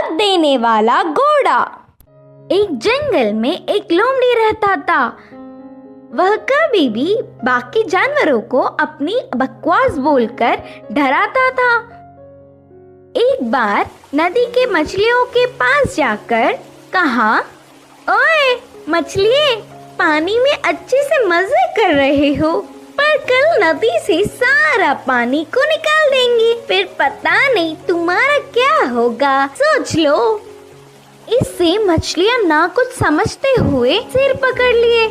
सबक देने वाला घोड़ा। एक जंगल में एक लोमड़ी रहता था। वह कभी भी बाकी जानवरों को अपनी बकवास बोलकर डराता था। एक बार नदी के मछलियों के पास जाकर कहा, ओए मछलिए, पानी में अच्छे से मजे कर रहे हो, पर कल नदी से सारा पानी को निकाल देंगे, फिर पता नहीं तुम्हारा क्या होगा, सोच लो। इससे मछलियां ना कुछ समझते हुए सिर पकड़ लिए।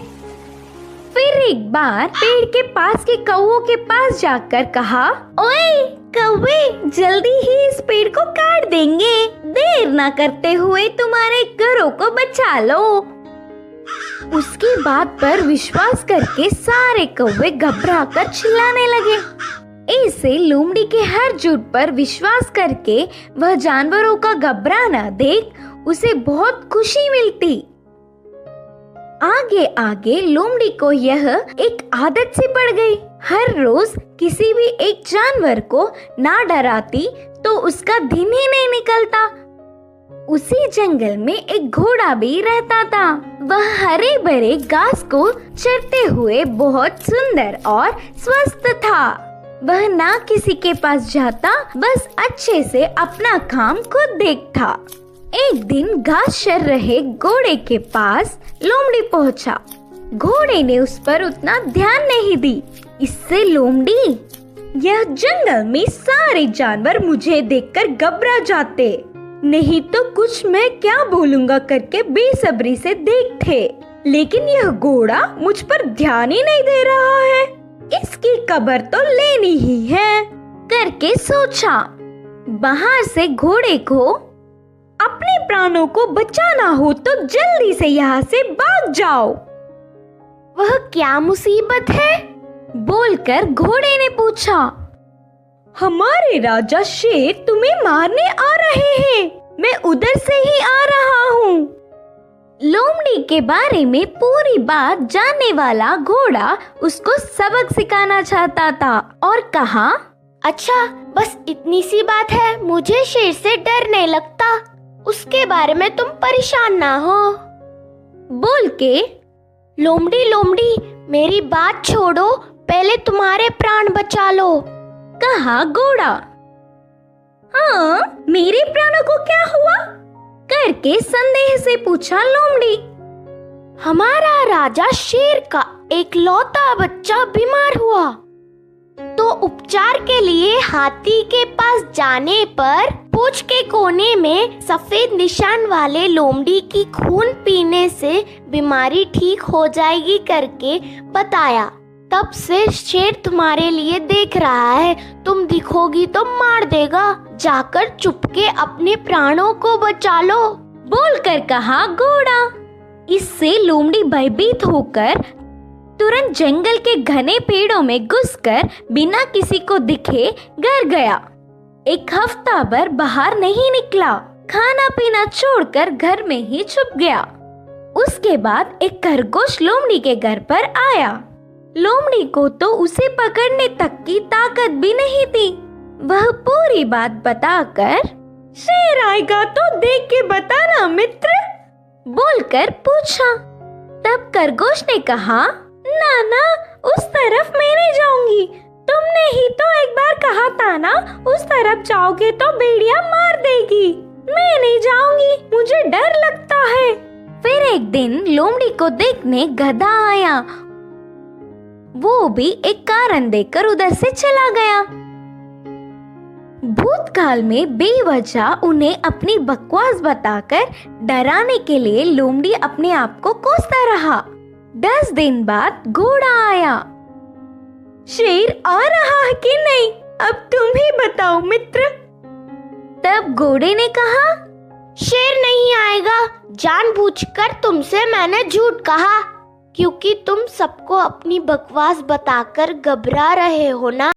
फिर एक बार पेड़ के पास के कौवों के पास जाकर कहा, ओए कौवे, जल्दी ही इस पेड़ को काट देंगे, देर ना करते हुए तुम्हारे घरों को बचा लो। उसकी बात पर विश्वास करके सारे कौवे घबरा कर चिल्लाने लगे। ऐसे लोमड़ी के हर झूठ पर विश्वास करके वह जानवरों का घबराना देख उसे बहुत खुशी मिलती। आगे आगे लोमड़ी को यह एक आदत सी पड़ गई। हर रोज किसी भी एक जानवर को ना डराती तो उसका दिन ही नहीं निकलता। उसी जंगल में एक घोड़ा भी रहता था। वह हरे भरे घास को चरते हुए बहुत सुंदर और स्वस्थ था। वह ना किसी के पास जाता, बस अच्छे से अपना काम खुद देखता। एक दिन घास चर रहे घोड़े के पास लोमड़ी पहुंचा। घोड़े ने उस पर उतना ध्यान नहीं दी। इससे लोमड़ी, यह जंगल में सारे जानवर मुझे देखकर घबरा जाते, नहीं तो कुछ मैं क्या बोलूंगा करके बेसब्री से देखते, लेकिन यह घोड़ा मुझ पर ध्यान ही नहीं दे रहा है, इसकी खबर तो लेनी ही है करके सोचा। बाहर से घोड़े को अपने प्राणों को बचाना हो तो जल्दी से यहाँ से भाग जाओ। वह क्या मुसीबत है? बोलकर घोड़े ने पूछा। हमारे राजा शेर तुम्हें मारने आ रहे हैं, मैं उधर से ही आ रहा हूँ। लोमड़ी के बारे में पूरी बात जानने वाला घोड़ा उसको सबक सिखाना चाहता था और कहा, अच्छा बस इतनी सी बात है, मुझे शेर से डर नहीं लगता, उसके बारे में तुम परेशान ना हो। बोल के लोमड़ी लोमड़ी मेरी बात छोड़ो, पहले तुम्हारे प्राण बचा लो, कहा घोड़ा। हाँ, मेरे प्राणों को क्या हुआ? करके संदेह से पूछा लोमड़ी। हमारा राजा शेर का एक लौता बच्चा बीमार हुआ, तो उपचार के लिए हाथी के पास जाने पर पूंछ के कोने में सफेद निशान वाले लोमड़ी की खून पीने से बीमारी ठीक हो जाएगी करके बताया। तब से शेर तुम्हारे लिए देख रहा है, तुम दिखोगी तो मार देगा, जाकर चुपके अपने प्राणों को बचा लो, बोलकर कहा घोड़ा। इससे लोमड़ी भयभीत होकर तुरंत जंगल के घने पेड़ों में घुसकर बिना किसी को दिखे घर गया। एक हफ्ता भर बाहर नहीं निकला, खाना पीना छोड़कर घर में ही छुप गया। उसके बाद एक खरगोश लोमड़ी के घर पर आया। लोमड़ी को तो उसे पकड़ने तक की ताकत भी नहीं थी। वह पूरी बात बताकर, शेर आएगा तो देख के बताना मित्र, बोलकर पूछा। तब खरगोश ने कहा, ना ना, उस तरफ मैं नहीं जाऊंगी, तुमने ही तो एक बार कहा था ना, उस तरफ जाओगे तो भेड़िया मार देगी, मैं नहीं जाऊंगी, मुझे डर लगता है। फिर एक दिन लोमड़ी को देखने गधा आया। वो भी एक कारण देकर उधर से चला गया। भूतकाल में बेवजह उन्हें अपनी बकवास बताकर डराने के लिए लोमड़ी अपने आप को कोसता रहा। 10 दिन बाद घोड़ा आया। शेर आ रहा है कि नहीं, अब तुम ही बताओ मित्र। तब घोड़े ने कहा, शेर नहीं आएगा, जानबूझकर तुमसे मैंने झूठ कहा, क्योंकि तुम सबको अपनी बकवास बताकर घबरा रहे हो ना।